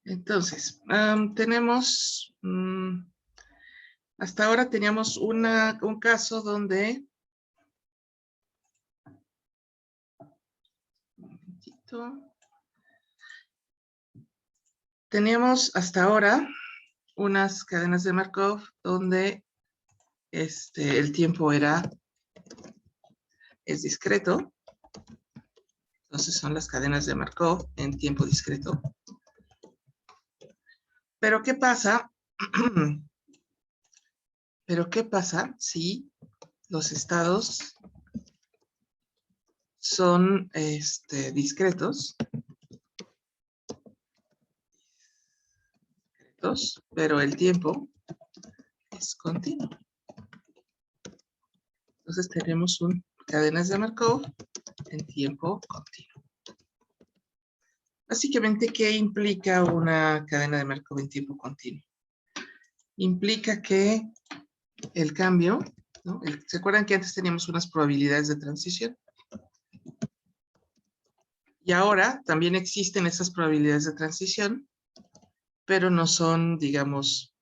Entonces, tenemos, hasta ahora teníamos un caso donde, un momentito, teníamos hasta ahora unas cadenas de Markov donde el tiempo es discreto. Entonces son las cadenas de Markov en tiempo discreto. Pero ¿qué pasa? Pero ¿qué pasa si los estados son discretos, pero el tiempo es continuo? Entonces tenemos cadenas de Markov en tiempo continuo. Básicamente, ¿qué implica una cadena de Markov en tiempo continuo? Implica que el cambio, ¿no? ¿Se acuerdan que antes teníamos unas probabilidades de transición? Y ahora también existen esas probabilidades de transición, pero no son, digamos,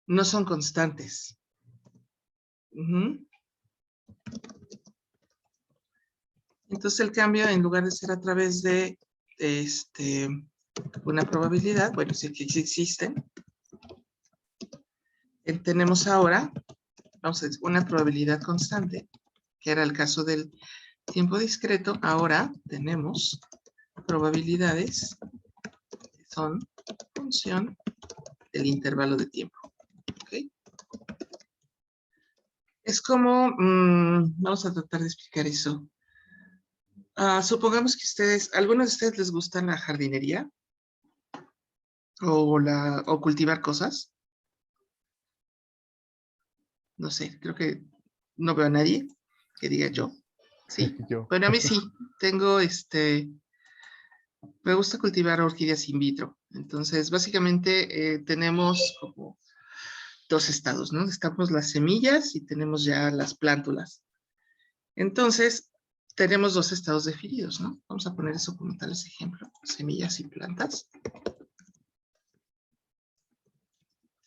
no son constantes. Entonces el cambio, en lugar de ser a través de una probabilidad, bueno, sí que existen, tenemos ahora, vamos a decir, una probabilidad constante, que era el caso del tiempo discreto. Ahora tenemos probabilidades que son función del intervalo de tiempo. ¿Okay? Es como, vamos a tratar de explicar eso. Supongamos que algunos de ustedes les gusta la jardinería o cultivar cosas. No sé, creo que no veo a nadie que diga yo. Sí. Yo. Bueno, a mí sí. Tengo me gusta cultivar orquídeas in vitro. Entonces, básicamente tenemos como dos estados, ¿no? Estamos las semillas y tenemos ya las plántulas. Entonces, tenemos dos estados definidos, ¿no? Vamos a poner eso como tales ejemplo. Semillas y plantas.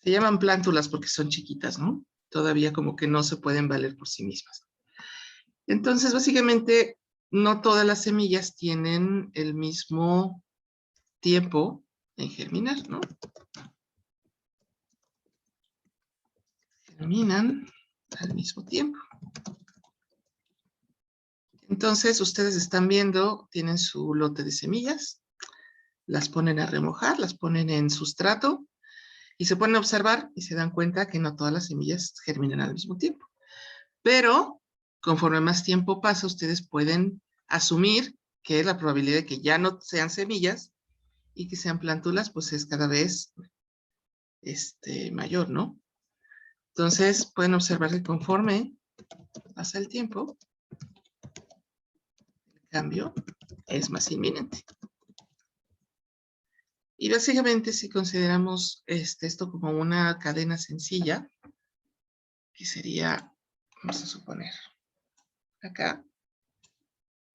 Se llaman plántulas porque son chiquitas, ¿no? Todavía como que no se pueden valer por sí mismas. Entonces, básicamente, no todas las semillas tienen el mismo tiempo en germinar, ¿no? Germinan al mismo tiempo. Entonces, ustedes están viendo, tienen su lote de semillas, las ponen a remojar, las ponen en sustrato y se ponen a observar y se dan cuenta que no todas las semillas germinan al mismo tiempo. Pero, conforme más tiempo pasa, ustedes pueden asumir que la probabilidad de que ya no sean semillas y que sean plántulas, pues es cada vez mayor, ¿no? Entonces, pueden observar que conforme pasa el tiempo, el cambio es más inminente. Y básicamente, si consideramos esto como una cadena sencilla, que sería, vamos a suponer, acá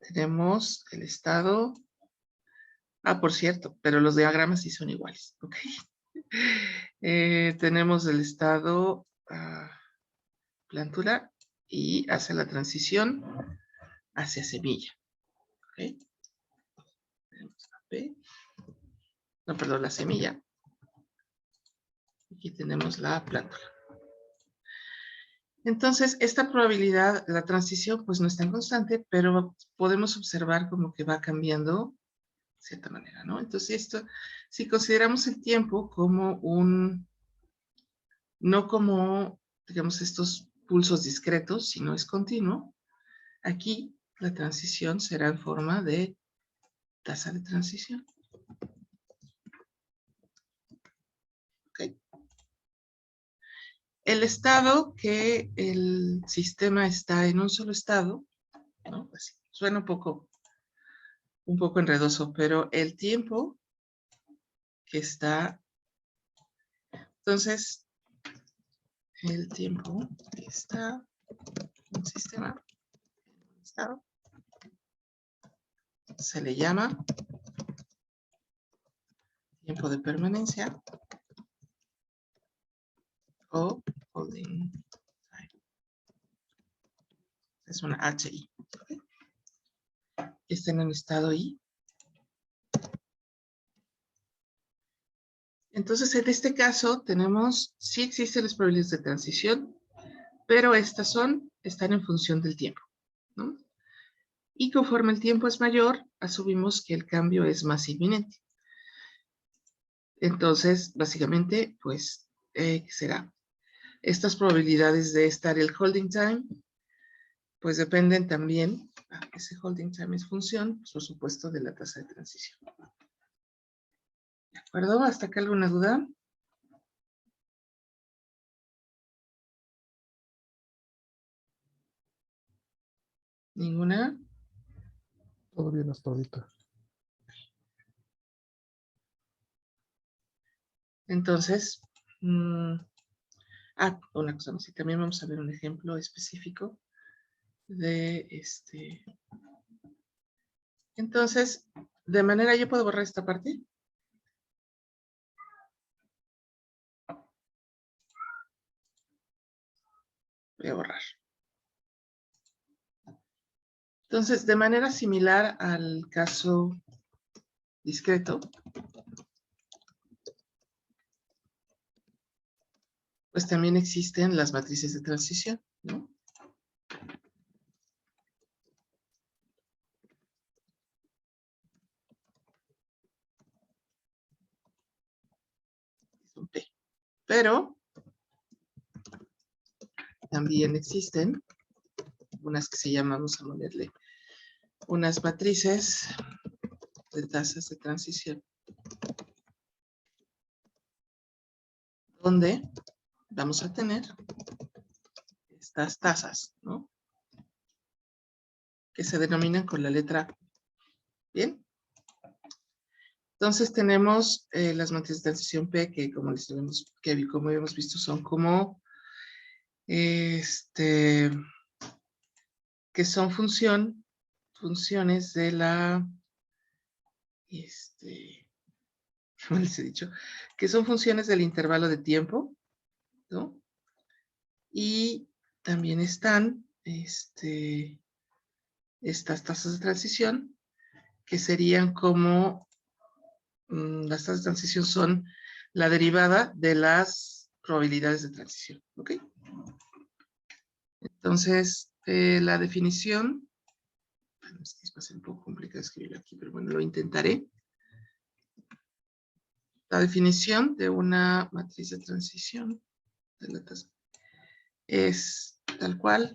tenemos el estado. Por cierto, pero los diagramas sí son iguales, ¿ok? Tenemos el estado plántula y hace la transición hacia semilla, ¿ok? Tenemos la P, no, perdón, la semilla. Aquí tenemos la plántula. Entonces, esta probabilidad, la transición, pues no es tan constante, pero podemos observar como que va cambiando de cierta manera, ¿no? Entonces, si consideramos el tiempo como no como, digamos, estos pulsos discretos, sino es continuo, aquí la transición será en forma de tasa de transición. ¿Ok? El estado que el sistema está en un solo estado, ¿no? Pues, suena un poco enredoso, pero el tiempo que está, entonces, el tiempo que está en un sistema, en un estado, se le llama tiempo de permanencia o holding time. Es una HI. ¿Okay? Estén en estado I. Entonces, en este caso, tenemos, sí existen las probabilidades de transición, pero estas están en función del tiempo, ¿no? Y conforme el tiempo es mayor, asumimos que el cambio es más inminente. Entonces, básicamente, pues, ¿qué será? Estas probabilidades de estar el holding time, pues dependen también, ese holding time es función, pues, por supuesto, de la tasa de transición. ¿De acuerdo? ¿Hasta acá alguna duda? ¿Ninguna? Todo bien hasta ahorita. Entonces, una cosa más, y también vamos a ver un ejemplo específico de este. Entonces, de manera, yo puedo borrar esta parte. Voy a borrar. Entonces, de manera similar al caso discreto, pues también existen las matrices de transición, ¿no? Pero también existen unas que se llaman, vamos a ponerle, unas matrices de tasas de transición, donde vamos a tener estas tasas, ¿no? Que se denominan con la letra ¿bien? Entonces tenemos las matrices de transición P, que como hemos visto, son como que son funciones de la ¿cómo les he dicho? Que son funciones del intervalo de tiempo, ¿no? Y también están estas tasas de transición, que serían como las tasas de transición son la derivada de las probabilidades de transición, ¿ok? Entonces, la definición, bueno, es que va a ser un poco complicado escribir aquí, pero bueno, lo intentaré. La definición de una matriz de transición de la tasa es tal cual.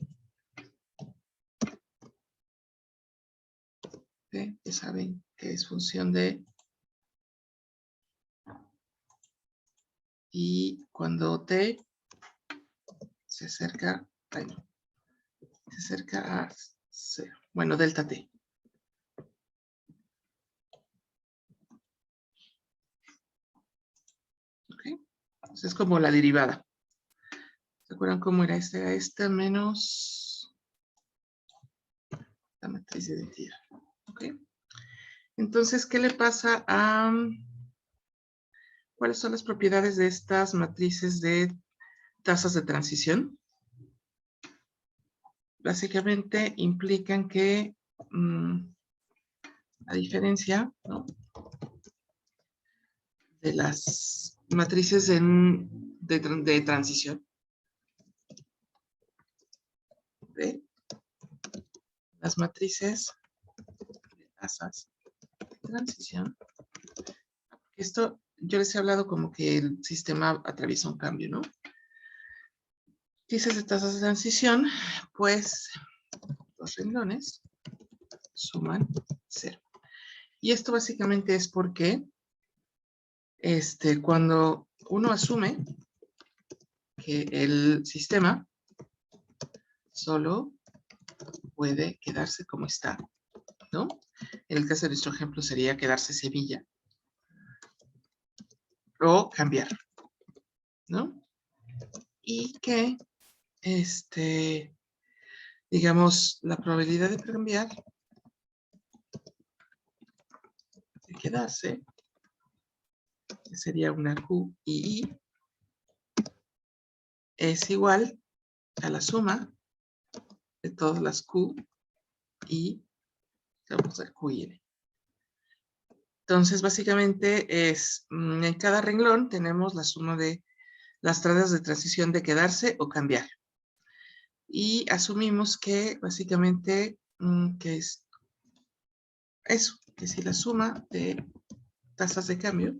¿Okay? Ya saben que es función de. Y cuando t se acerca, se acerca a 0. Bueno, delta t. ¿Ok? Entonces es como la derivada. ¿Se acuerdan cómo era esta? Era esta menos la matriz de identidad. ¿Ok? Entonces, ¿qué le pasa a... ¿Cuáles son las propiedades de estas matrices de tasas de transición? Básicamente implican que, a diferencia, ¿no?, de las matrices de transición, ¿ve? Las matrices de tasas de transición. Esto yo les he hablado como que el sistema atraviesa un cambio, ¿no? Matrices de tasas de transición, pues los renglones suman 0. Y esto básicamente es porque cuando uno asume que el sistema solo puede quedarse como está, ¿no? En el caso de nuestro ejemplo sería quedarse semilla o cambiar, ¿no? Y que, digamos, la probabilidad de cambiar, de quedarse, que sería una Q y I, es igual a la suma de todas las Q y, vamos a Q y N. Entonces, básicamente es, en cada renglón tenemos la suma de las tasas de transición de quedarse o cambiar. Y asumimos que básicamente, que es eso, que si la suma de tasas de cambio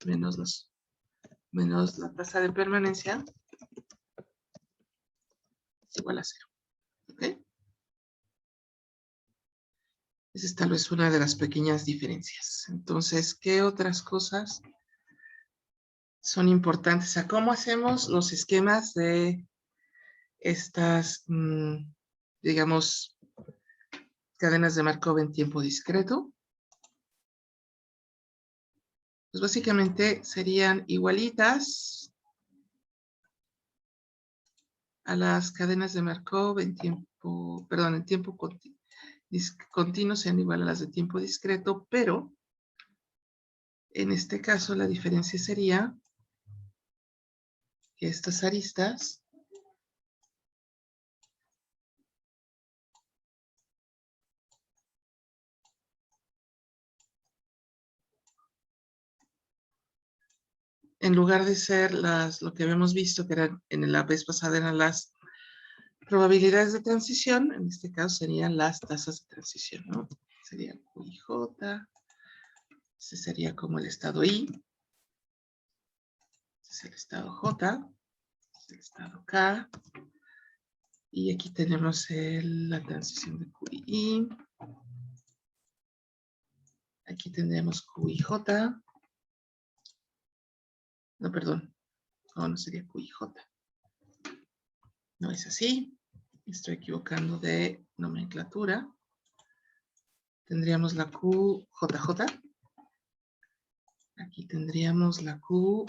menos la tasa de permanencia es igual a 0. ¿Ok? Esa es tal vez una de las pequeñas diferencias. Entonces, ¿qué otras cosas son importantes? ¿A cómo hacemos los esquemas de estas, digamos, cadenas de Markov en tiempo discreto? Pues básicamente serían igualitas a las cadenas de Markov en tiempo, perdón, en tiempo continuo, sean igual a las de tiempo discreto, pero en este caso la diferencia sería que estas aristas en lugar de ser lo que habíamos visto que eran en la vez pasada eran las probabilidades de transición, en este caso serían las tasas de transición, ¿no? Sería Q y J, ese sería como el estado I, este es el estado J, este es el estado K, y aquí tenemos la transición de Q y I, aquí tendríamos Q y J, no, perdón, no sería Q y J, no es así, estoy equivocando de nomenclatura. Tendríamos la QJJ. Aquí tendríamos la Q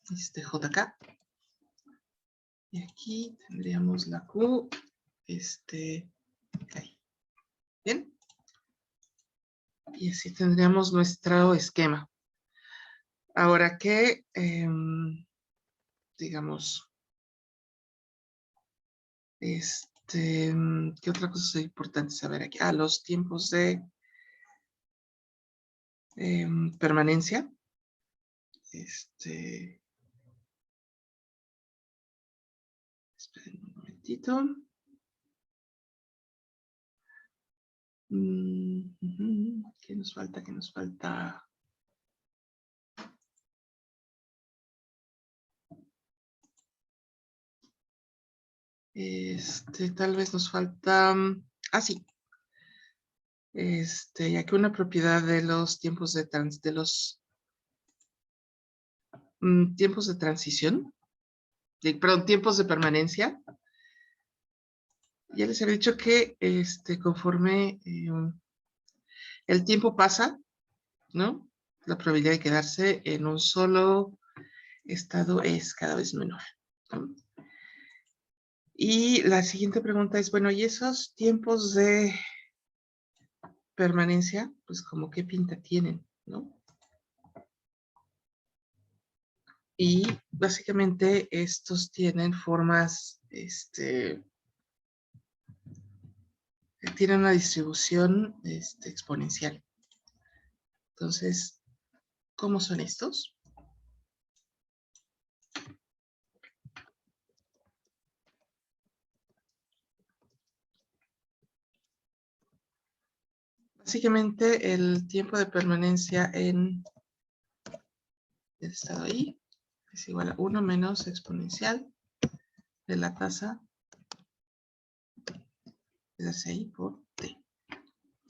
JK. Y aquí tendríamos la Q K. ¿Bien? Y así tendríamos nuestro esquema. Ahora, ¿qué, digamos, qué otra cosa es importante saber aquí? Ah, los tiempos de permanencia. Esperen un momentito. ¿Qué nos falta? ¿Qué nos falta? Tal vez nos falta. Sí. Ya que una propiedad de los tiempos de tiempos de transición, perdón, tiempos de permanencia. Ya les había dicho que conforme el tiempo pasa, ¿no? La probabilidad de quedarse en un solo estado es cada vez menor, ¿no? Y la siguiente pregunta es, bueno, ¿y esos tiempos de permanencia, pues como qué pinta tienen, ¿no? Y básicamente estos tienen formas, tienen una distribución exponencial. Entonces, ¿cómo son estos? Básicamente el tiempo de permanencia en el estado I es igual a 1 menos exponencial de la tasa de I por T.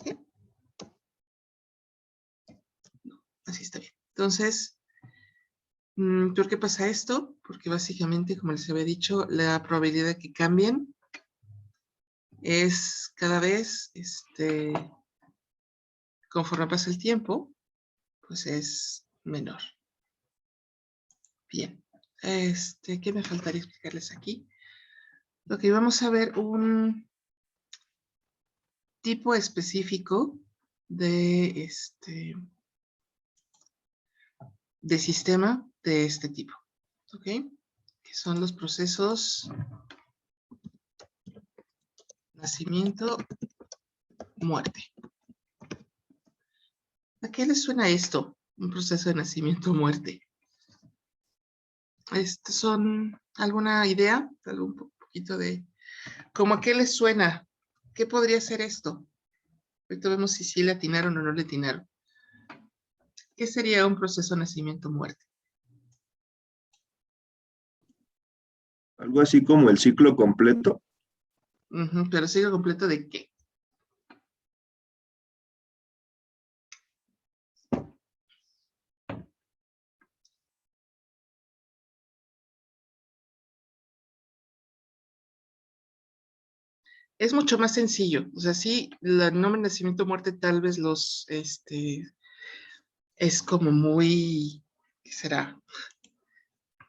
¿Sí? No, así está bien. Entonces, ¿por qué pasa esto? Porque básicamente, como les había dicho, la probabilidad de que cambien es cada vez, conforme pasa el tiempo, pues es menor. Bien. ¿Qué me faltaría explicarles aquí? Lo que vamos a ver un tipo específico de de sistema de este tipo, ¿ok? Que son los procesos nacimiento, muerte. ¿A qué les suena esto? Un proceso de nacimiento, muerte. ¿Son alguna idea? ¿Algún poquito de cómo a qué les suena? ¿Qué podría ser esto? Ahorita vemos si sí le atinaron o no le atinaron. ¿Qué sería un proceso nacimiento-muerte? Algo así como el ciclo completo. Pero ciclo completo ¿de qué? Es mucho más sencillo. O sea, sí, el nombre nacimiento-muerte tal vez es como muy, ¿qué será?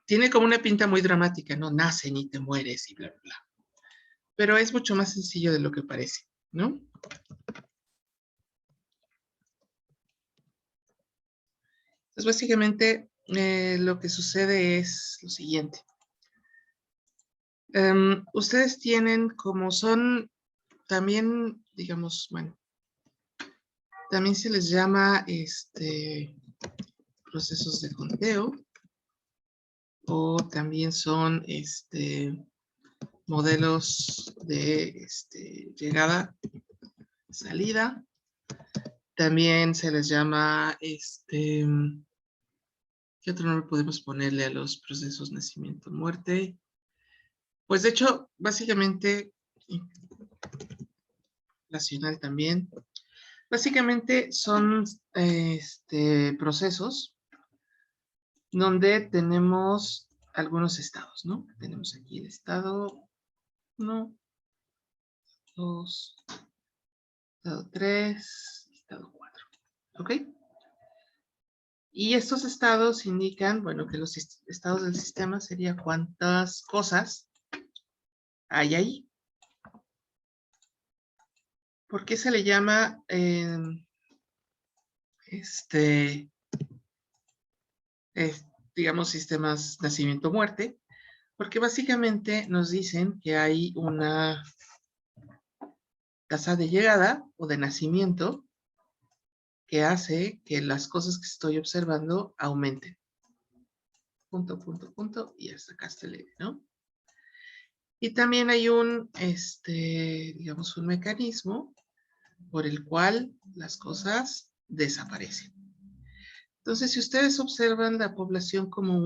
Tiene como una pinta muy dramática, ¿no? Nacen y te mueres y bla, bla, bla. Pero es mucho más sencillo de lo que parece, ¿no? Entonces, básicamente, lo que sucede es lo siguiente. Ustedes tienen, como son también, digamos, bueno, también se les llama procesos de conteo, o también son modelos de llegada, salida. También se les llama, ¿qué otro nombre podemos ponerle a los procesos nacimiento-muerte? Pues de hecho, básicamente, racional también. Básicamente son procesos donde tenemos algunos estados, ¿no? Tenemos aquí el estado 1, 2, estado 3, estado 4, ¿ok? Y estos estados indican, bueno, que los estados del sistema sería cuántas cosas hay ahí. ¿Por qué se le llama digamos, sistemas nacimiento-muerte? Porque básicamente nos dicen que hay una tasa de llegada o de nacimiento que hace que las cosas que estoy observando aumenten. Punto, punto, punto, y hasta acá está el N, ¿no? Y también hay digamos, un mecanismo por el cual las cosas desaparecen. Entonces, si ustedes observan la población como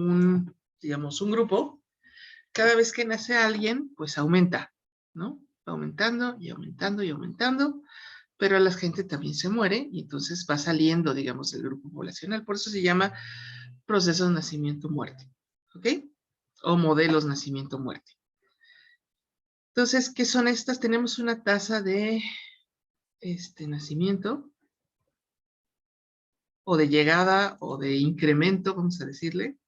digamos, un grupo, cada vez que nace alguien, pues aumenta, ¿no? Va aumentando y aumentando y aumentando, pero la gente también se muere y entonces va saliendo, digamos, del grupo poblacional. Por eso se llama procesos nacimiento-muerte, ¿ok? O modelos nacimiento-muerte. Entonces, ¿qué son estas? Tenemos una tasa de nacimiento o de llegada o de incremento, vamos a decirle,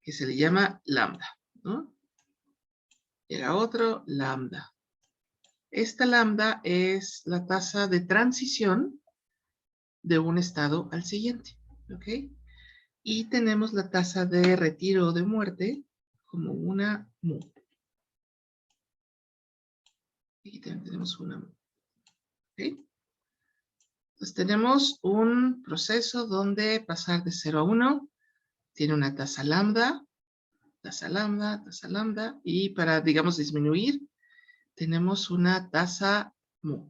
que se le llama lambda, ¿no? Llega otro, lambda. Esta lambda es la tasa de transición de un estado al siguiente, ¿ok? Y tenemos la tasa de retiro o de muerte como una mu. Aquí también tenemos una mu, ¿ok? Entonces tenemos un proceso donde pasar de 0 a 1 tiene una tasa lambda, tasa lambda, tasa lambda, y para, digamos, disminuir, tenemos una tasa mu.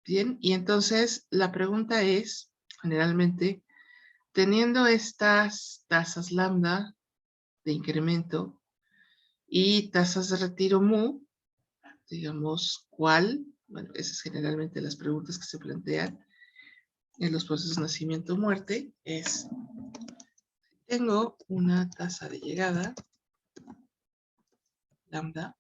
Bien, y entonces la pregunta es, generalmente, teniendo estas tasas lambda de incremento y tasas de retiro mu, digamos, ¿cuál? Bueno, esas son generalmente las preguntas que se plantean en los procesos de nacimiento o muerte. Tengo una tasa de llegada, lambda,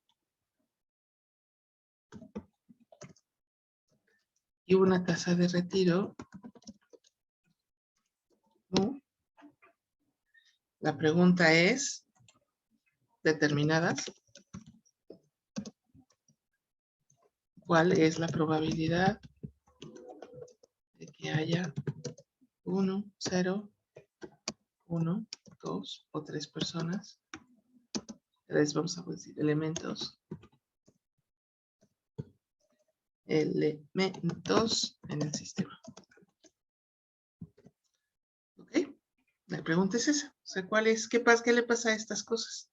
y una tasa de retiro, mu. La pregunta es, determinadas, ¿cuál es la probabilidad de que haya 1, 0, 1, 2 o 3 personas. Les vamos a decir elementos. Elementos en el sistema. ¿Ok? La pregunta es esa. O sea, ¿qué le pasa a estas cosas?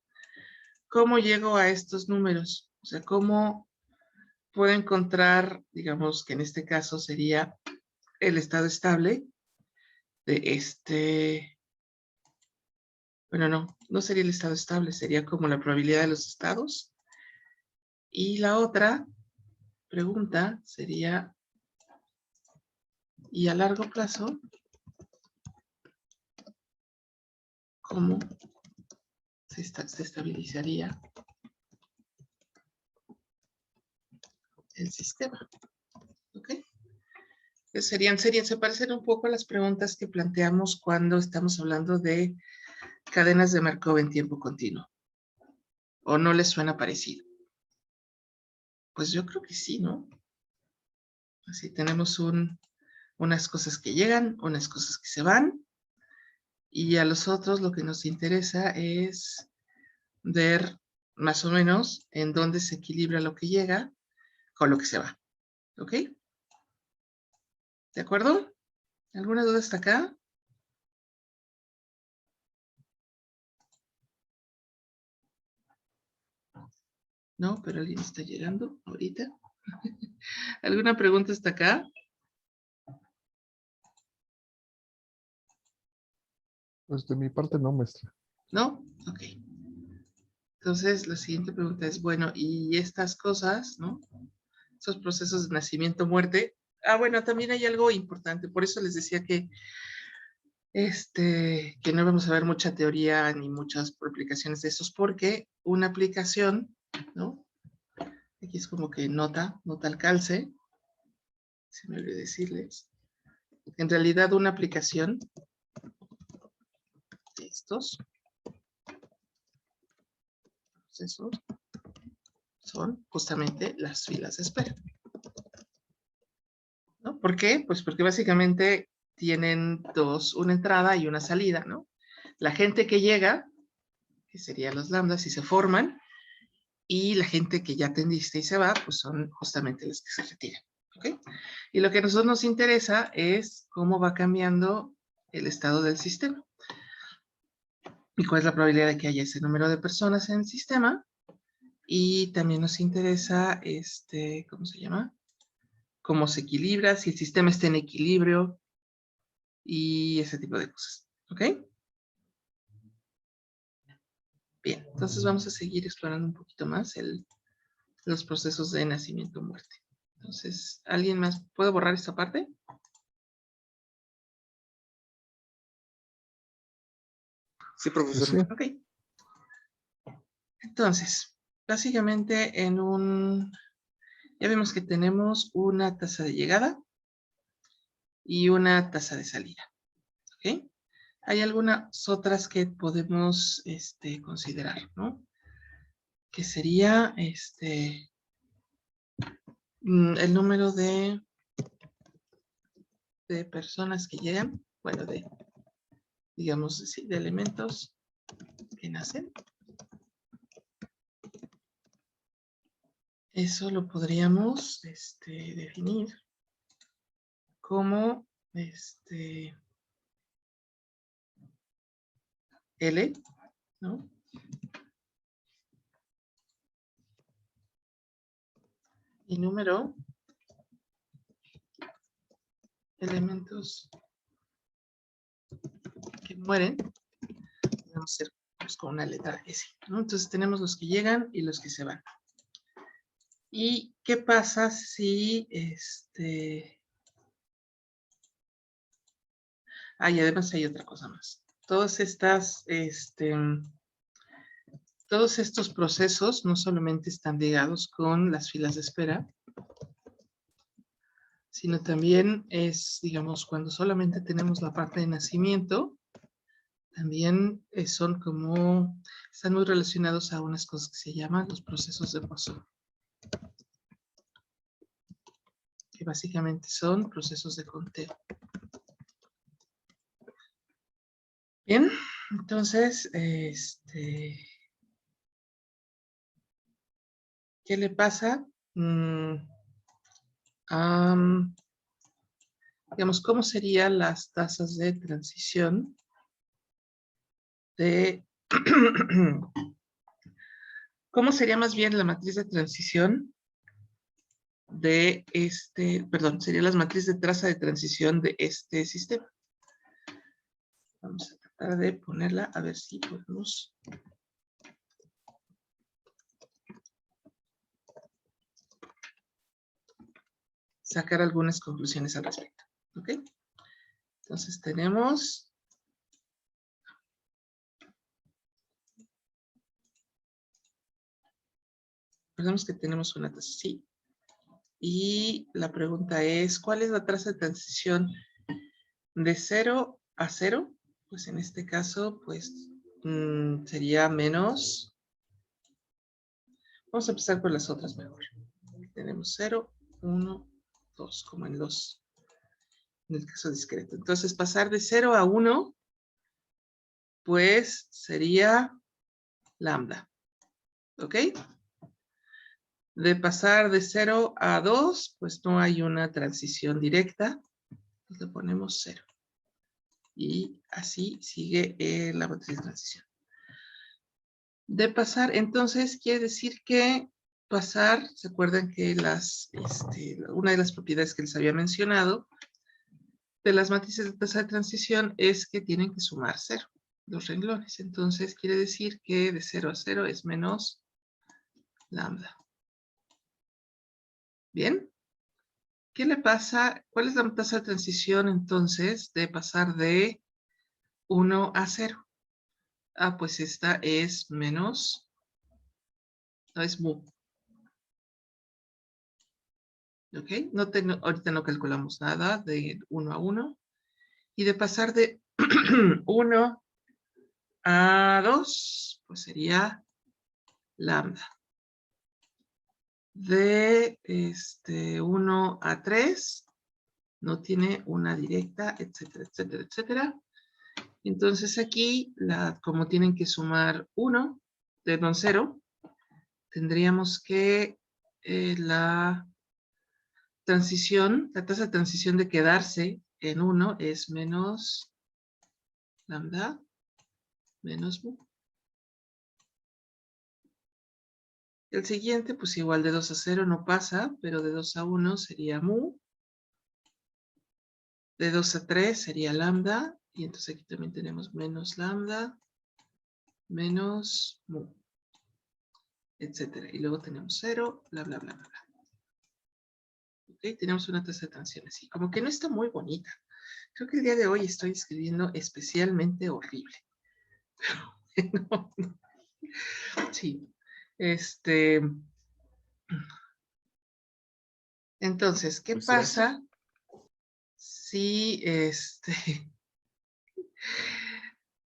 ¿Cómo llego a estos números? O sea, ¿cómo puedo encontrar, digamos que en este caso sería el estado estable de este... Bueno, no sería el estado estable, sería como la probabilidad de los estados. Y la otra pregunta sería, ¿y a largo plazo cómo se estabilizaría el sistema? ¿Ok? Se parecen un poco a las preguntas que planteamos cuando estamos hablando de cadenas de Markov en tiempo continuo. ¿O no les suena parecido? Pues yo creo que sí, ¿no? Así tenemos unas cosas que llegan, unas cosas que se van, y a los otros lo que nos interesa es ver más o menos en dónde se equilibra lo que llega con lo que se va. ¿Ok? ¿De acuerdo? ¿Alguna duda hasta acá? No, pero alguien está llegando ahorita. ¿Alguna pregunta hasta acá? Pues de mi parte no, maestra. ¿No? Ok. Entonces, la siguiente pregunta es, bueno, ¿y estas cosas, no? Esos procesos de nacimiento, muerte. Ah, bueno, también hay algo importante. Por eso les decía que no vamos a ver mucha teoría ni muchas aplicaciones de esos, porque una aplicación, ¿no? Aquí es como que nota al calce. Se me olvidó decirles. En realidad, una aplicación de estos procesos son justamente las filas de espera. ¿No? ¿Por qué? Pues porque básicamente tienen una entrada y una salida, ¿no? La gente que llega, que serían los lambdas, y se forman, y la gente que ya atendiste y se va, pues son justamente los que se retiran, ¿ok? Y lo que a nosotros nos interesa es cómo va cambiando el estado del sistema. Y cuál es la probabilidad de que haya ese número de personas en el sistema. Y también nos interesa, ¿cómo se llama? Cómo se equilibra, si el sistema está en equilibrio y ese tipo de cosas, ¿ok? Bien, entonces vamos a seguir explorando un poquito más los procesos de nacimiento-muerte. Entonces, ¿alguien más puede borrar esta parte? Sí, profesor. Sí. Ok. Entonces, básicamente ya vemos que tenemos una tasa de llegada y una tasa de salida, ¿ok? Hay algunas otras que podemos considerar, ¿no? Que sería el número de personas que llegan, bueno, digamos, sí, de elementos que nacen. Eso lo podríamos definir como L, ¿no? Y número elementos que mueren, vamos a hacer pues, con una letra S, ¿no? Entonces tenemos los que llegan y los que se van. ¿Y qué pasa si y además hay otra cosa más. Todos estos procesos no solamente están ligados con las filas de espera, sino también es, digamos, cuando solamente tenemos la parte de nacimiento, también están muy relacionados a unas cosas que se llaman los procesos de Poisson, que básicamente son procesos de conteo. Bien, entonces, ¿qué le pasa? Digamos, ¿cómo serían las tasas de transición de... ¿Cómo sería más bien la matriz de transición de perdón, serían las matrices de traza de transición de este sistema? Vamos a tratar de ponerla a ver si podemos... sacar algunas conclusiones al respecto. ¿Ok? Entonces tenemos... Recordemos que tenemos una tasa así. Y la pregunta es, ¿cuál es la tasa de transición de 0 a 0? Pues en este caso, pues sería menos... Vamos a empezar por las otras mejor. Tenemos 0, 1, 2, como en el caso discreto. Entonces, pasar de 0 a 1, pues sería lambda. ¿Ok? De pasar de 0 a 2, pues no hay una transición directa. Entonces le ponemos 0. Y así sigue la matriz de transición. De pasar, entonces, quiere decir que pasar, ¿se acuerdan que una de las propiedades que les había mencionado de las matrices de tasa de transición es que tienen que sumar 0, los renglones? Entonces, quiere decir que de 0 a 0 es menos lambda. ¿Bien? ¿Qué le pasa? ¿Cuál es la tasa de transición, entonces, de pasar de 1 a 0? Ah, pues esta es menos, no es mu. ¿Ok? Ahorita no calculamos nada de 1 a 1. Y de pasar de 1 a 2, pues sería lambda. De 1 a 3, no tiene una directa, etcétera, etcétera, etcétera. Entonces aquí, como tienen que sumar 1, perdón, 0, tendríamos que la tasa de transición de quedarse en 1 es menos lambda menos mu. El siguiente, pues igual de 2 a 0 no pasa, pero de 2 a 1 sería mu. De 2 a 3 sería lambda, y entonces aquí también tenemos menos lambda menos mu, etcétera. Y luego tenemos 0, bla, bla, bla, bla. Ok, tenemos una tasa de transición así. Como que no está muy bonita. Creo que el día de hoy estoy escribiendo especialmente horrible. No, no. Sí. Entonces, ¿qué Pues pasa si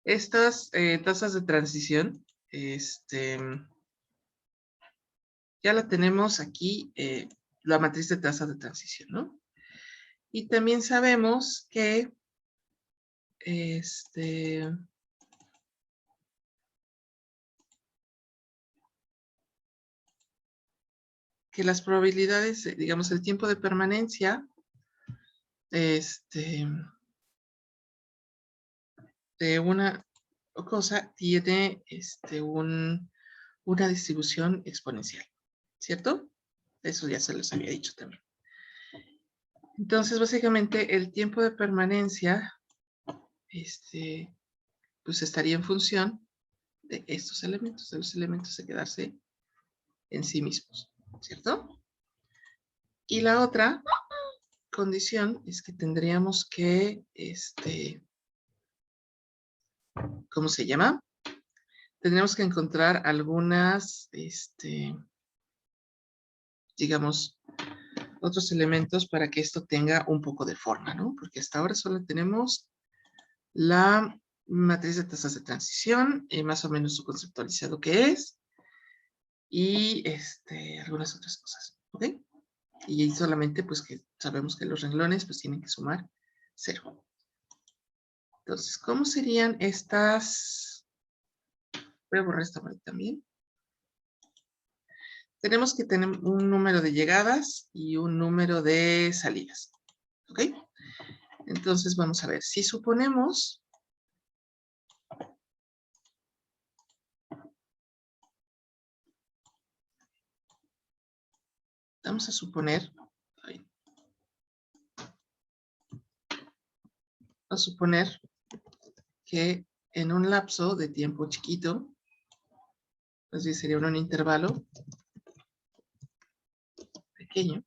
estas tasas de transición, ya la tenemos aquí, la matriz de tasas de transición, ¿no? Y también sabemos que que las probabilidades, digamos, el tiempo de permanencia, de una cosa tiene una distribución exponencial, ¿cierto? Eso ya se los había dicho también. Entonces, básicamente, el tiempo de permanencia, pues estaría en función de estos elementos, de los elementos de quedarse en sí mismos, ¿cierto? Y la otra condición es que tendríamos que, ¿cómo se llama? Tendríamos que encontrar algunas, digamos, otros elementos para que esto tenga un poco de forma, ¿no? Porque hasta ahora solo tenemos la matriz de tasas de transición, más o menos su conceptualizado que es, y algunas otras cosas, ¿ok? Y solamente pues que sabemos que los renglones pues tienen que sumar 0. Entonces, ¿cómo serían estas? Voy a borrar esta parte también. Tenemos que tener un número de llegadas y un número de salidas. ¿Ok? Entonces, vamos a ver. Si suponemos... Vamos a suponer... a suponer que en un lapso de tiempo chiquito, pues sería un intervalo pequeño,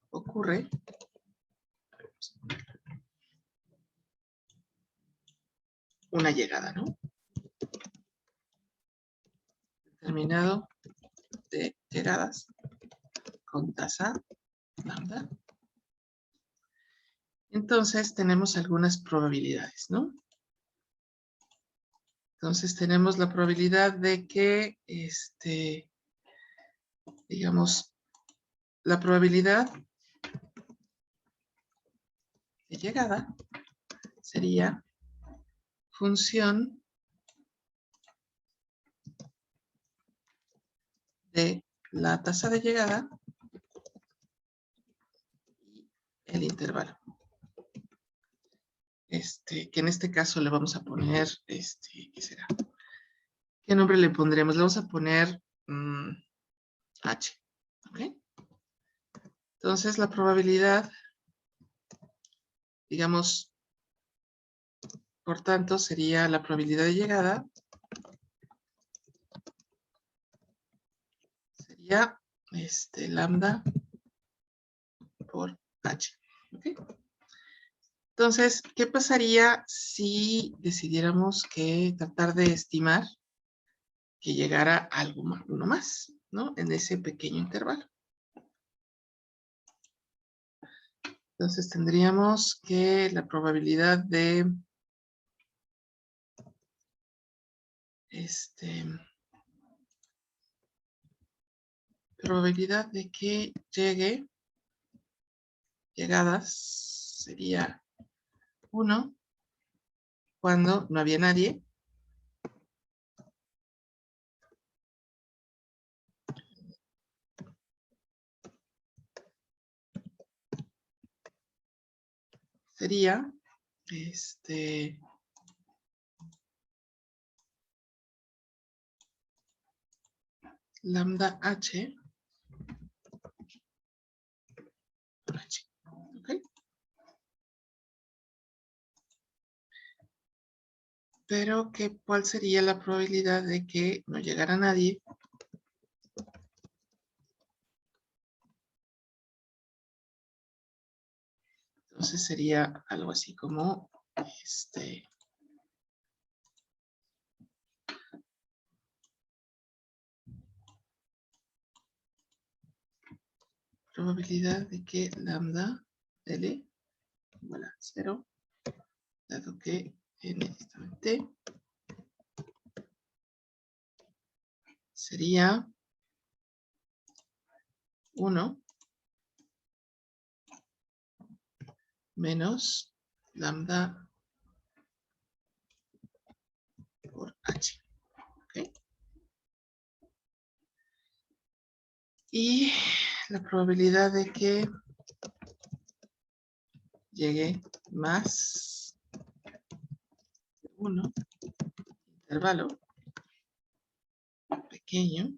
ocurre una llegada, ¿no? Determinado de llegadas con tasa lambda. Entonces tenemos algunas probabilidades, ¿no? Entonces tenemos la probabilidad de que, digamos, la probabilidad de llegada sería función de la tasa de llegada y el intervalo. Que en este caso le vamos a poner, ¿qué será? ¿Qué nombre le pondremos? Le vamos a poner H. ¿Ok? Entonces la probabilidad, digamos, por tanto, sería la probabilidad de llegada. Sería lambda por H. ¿Okay? Entonces, ¿qué pasaría si decidiéramos que tratar de estimar que llegara algo más, uno más, ¿no? En ese pequeño intervalo. Entonces tendríamos que la probabilidad de probabilidad de que llegadas sería 1 cuando no había nadie. Sería lambda H por H. ¿Ok? Pero ¿cuál sería la probabilidad de que no llegara nadie? Entonces sería algo así como probabilidad de que lambda L igual a 0, dado que n está en t, sería 1 menos lambda por h. ¿Okay? Y la probabilidad de que llegue más de 1, intervalo pequeño,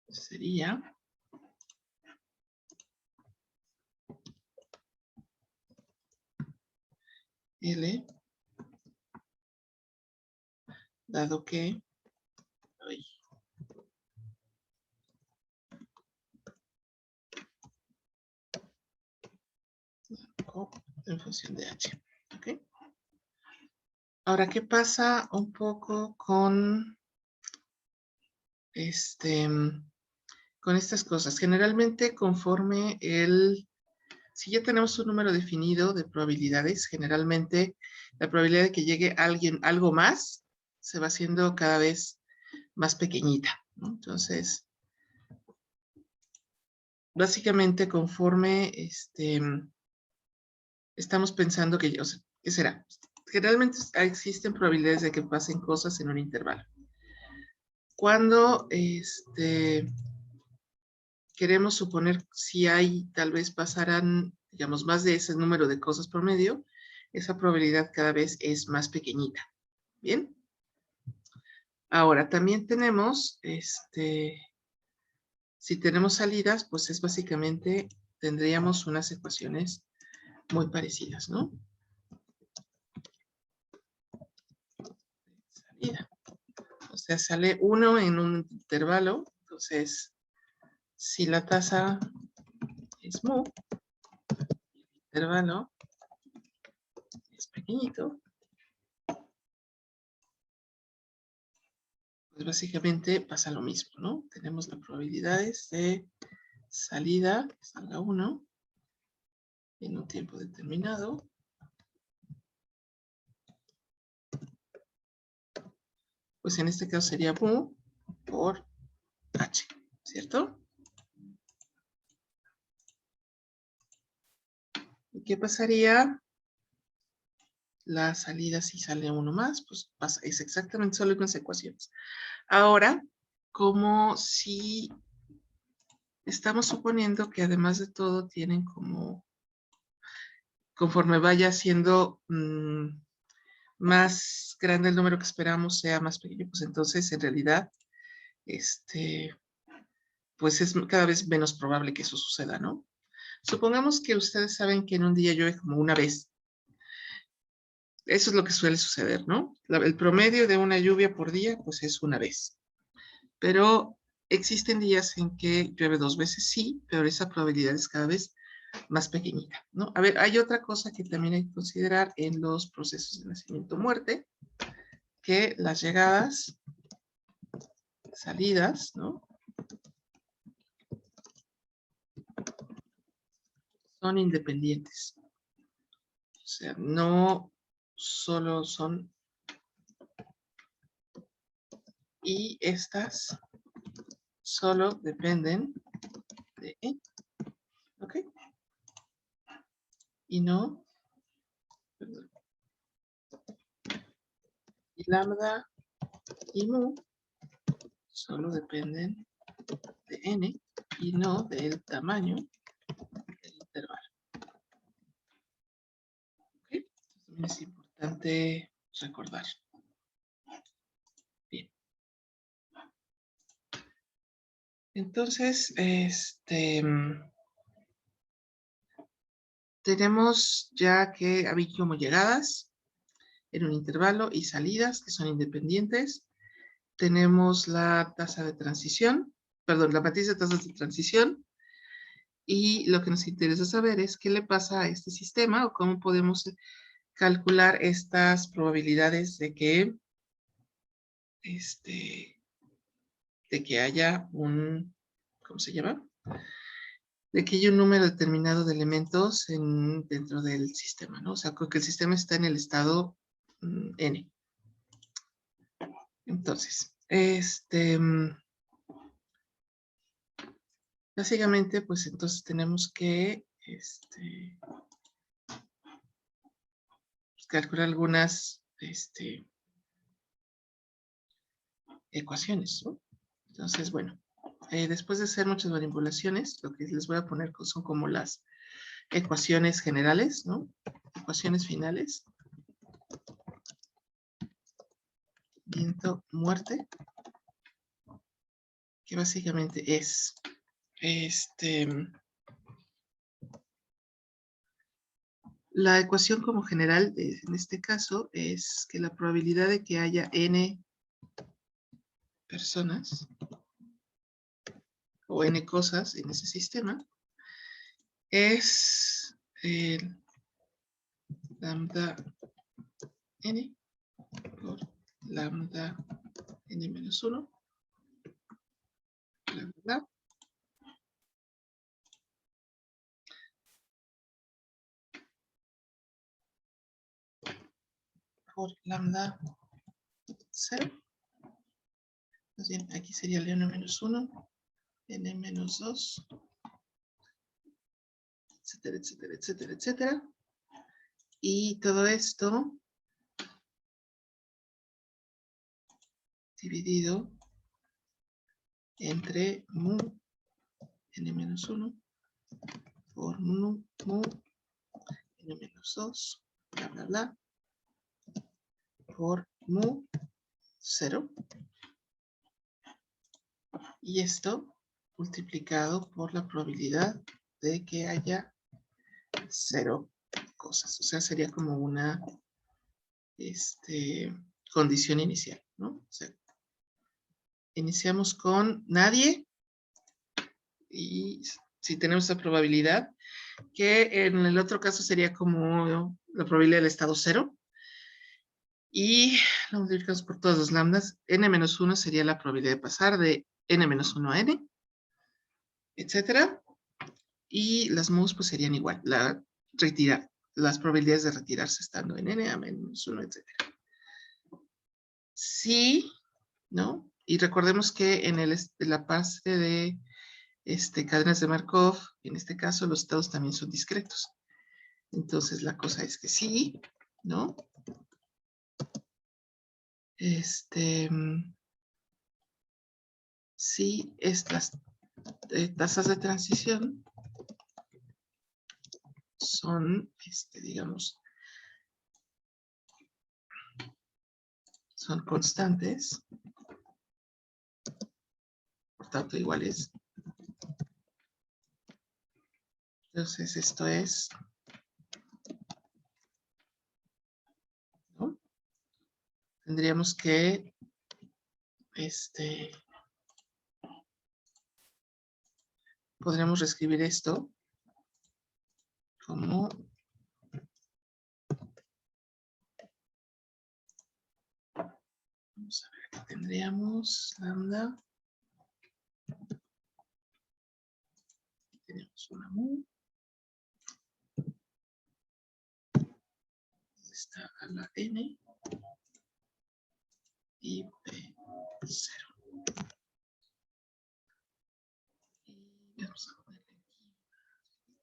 sería L, dado que en función de h. ¿Okay? Ahora, ¿qué pasa un poco con con estas cosas? Generalmente, conforme si ya tenemos un número definido de probabilidades, generalmente la probabilidad de que llegue algo más se va haciendo cada vez más pequeñita, ¿no? Entonces, básicamente conforme estamos pensando que, o sea, ¿qué será? Generalmente existen probabilidades de que pasen cosas en un intervalo. Cuando queremos suponer si hay, tal vez pasarán, digamos, más de ese número de cosas por medio, esa probabilidad cada vez es más pequeñita. ¿Bien? Ahora, también tenemos, si tenemos salidas, pues es básicamente, tendríamos unas ecuaciones muy parecidas, ¿no? Salida. O sea, sale 1 en un intervalo, entonces, si la tasa es mu, el intervalo es pequeñito, pues básicamente pasa lo mismo, ¿no? Tenemos las probabilidades de salida, que salga 1 en un tiempo determinado. Pues en este caso sería mu por h, ¿cierto? ¿Y qué pasaría? La salida si sale uno más, pues pasa, es exactamente solo con las ecuaciones. Ahora, como si estamos suponiendo que además de todo tienen como, conforme vaya siendo más grande el número que esperamos, sea más pequeño, pues entonces en realidad, pues es cada vez menos probable que eso suceda, ¿no? Supongamos que ustedes saben que en un día llueve como una vez. Eso es lo que suele suceder, ¿no? El promedio de una lluvia por día, pues es una vez. Pero existen días en que llueve 2 veces, sí, pero esa probabilidad es cada vez más pequeñita, ¿no? A ver, hay otra cosa que también hay que considerar en los procesos de nacimiento-muerte, que las llegadas, salidas, ¿no? Son independientes. O sea, no solo son, y estas solo dependen de E, ¿ok? Y no, perdón, y lambda y mu solo dependen de n y no del tamaño del intervalo. ¿Okay? También es importante recordar. Bien. Entonces, tenemos ya que hay como llegadas en un intervalo y salidas que son independientes. Tenemos la tasa de transición, perdón, la matriz de tasas de transición. Y lo que nos interesa saber es qué le pasa a este sistema o cómo podemos calcular estas probabilidades de que, de que haya un, ¿cómo se llama? De que haya un número determinado de elementos dentro del sistema, ¿no? O sea, que el sistema está en el estado n. Entonces, básicamente, pues entonces tenemos que calcular algunas ecuaciones, ¿no? Entonces, bueno, después de hacer muchas manipulaciones, lo que les voy a poner son como las ecuaciones generales, ¿no? Ecuaciones finales. Viento, muerte. Que básicamente es, la ecuación como general, en este caso, es que la probabilidad de que haya n personas o n cosas en ese sistema es lambda n por lambda n menos 1, bla, bla, bla, por lambda 0 Más bien, aquí sería el n-1, n-2, etcétera, etcétera, etcétera, etcétera. Y todo esto dividido entre mu n-1 por mu n-2, bla, bla, bla, por mu 0. Y esto multiplicado por la probabilidad de que haya 0 cosas. O sea, sería como una condición inicial, ¿no? O sea, iniciamos con nadie y si tenemos esa probabilidad, que en el otro caso sería como la probabilidad del estado 0. Y lo multiplicamos por todos los lambdas. N-1 sería la probabilidad de pasar de N-1 a N, etcétera. Y las mus pues serían igual, las probabilidades de retirarse estando en N a menos 1, etcétera. Sí, ¿no? Y recordemos que en la parte de cadenas de Markov, en este caso los estados también son discretos. Entonces la cosa es que sí, ¿no? Sí, estas tasas de transición son, digamos, son constantes, por tanto iguales. Entonces esto es, ¿no? Tendríamos que, podríamos reescribir esto como vamos a ver, aquí tendríamos lambda, tenemos una mu, está a la n y b0. Y vamos a ponerle aquí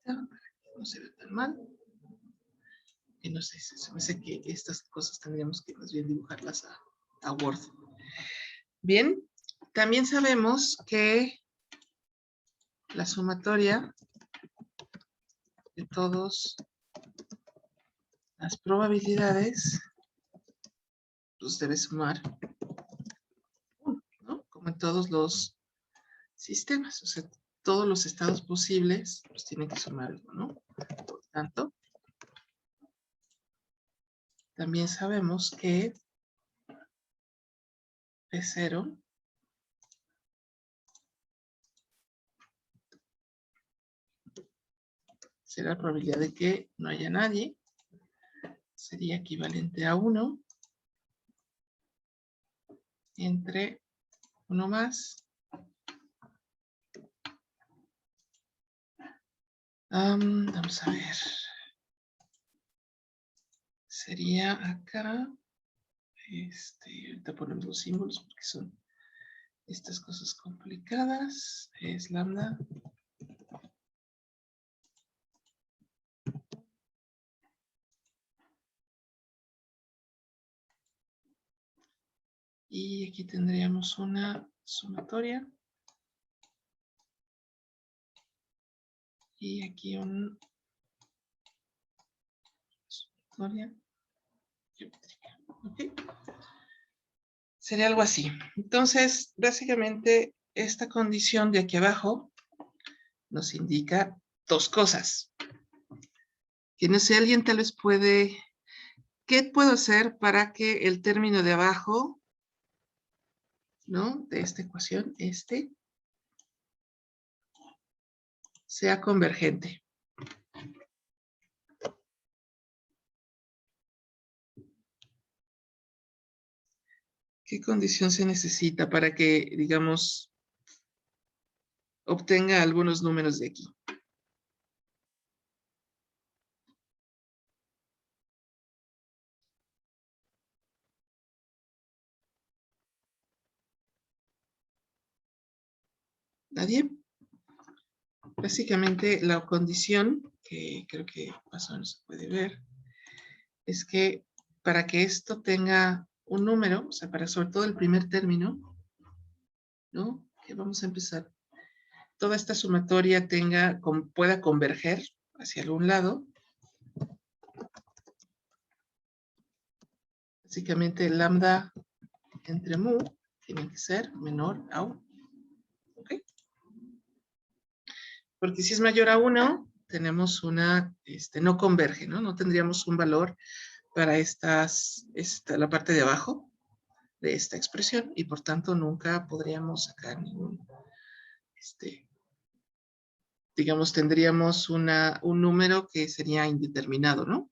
para que no se vea tan mal. Que no sé, se me hace que estas cosas tendríamos que más bien dibujarlas a Word. Bien, también sabemos que la sumatoria de todas las probabilidades pues debe sumar 1, ¿no? Como en todos los sistemas, o sea, todos los estados posibles pues tienen que sumar algo, ¿no? Por tanto, también sabemos que P0 será la probabilidad de que no haya nadie, sería equivalente a 1 entre 1 más vamos a ver. Sería acá. Ahorita ponemos los símbolos porque son estas cosas complicadas. Es lambda. Y aquí tendríamos una sumatoria. Y aquí una sumatoria geométrica. ¿Ok? Sería algo así. Entonces, básicamente, esta condición de aquí abajo nos indica dos cosas. Que no sé, alguien tal vez puede... ¿Qué puedo hacer para que el término de abajo, ¿no? De esta ecuación, sea convergente? ¿Qué condición se necesita para que, digamos, obtenga algunos números de aquí? ¿Nadie? Básicamente la condición, que creo que más o menos se puede ver, es que para que esto tenga un número, o sea, para sobre todo el primer término, ¿no? Que vamos a empezar. Toda esta sumatoria pueda converger hacia algún lado. Básicamente lambda entre mu tiene que ser menor a 1. ¿Ok? Porque si es mayor a 1, tenemos no converge, ¿no? No tendríamos un valor para la parte de abajo de esta expresión y por tanto nunca podríamos sacar ningún, digamos, tendríamos un número que sería indeterminado, ¿no?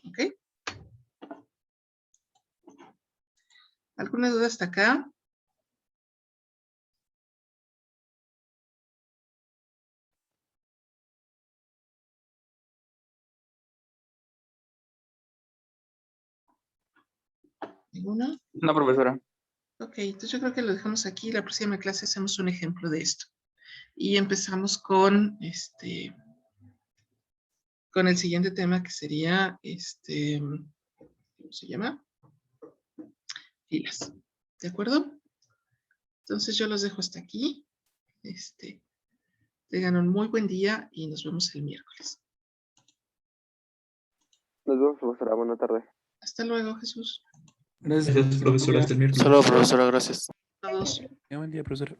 ¿Ok? ¿Alguna duda hasta acá? ¿Ninguna? No, profesora. Ok, entonces yo creo que lo dejamos aquí. La próxima clase hacemos un ejemplo de esto. Y empezamos con con el siguiente tema que sería ¿cómo se llama? Filas. ¿De acuerdo? Entonces yo los dejo hasta aquí. Tengan un muy buen día y nos vemos el miércoles. Nos vemos, profesora. Buena tarde. Hasta luego, Jesús. Gracias, profesora. Hasta el miércoles. Solo, profesora, gracias. A todos. Buen día, profesora.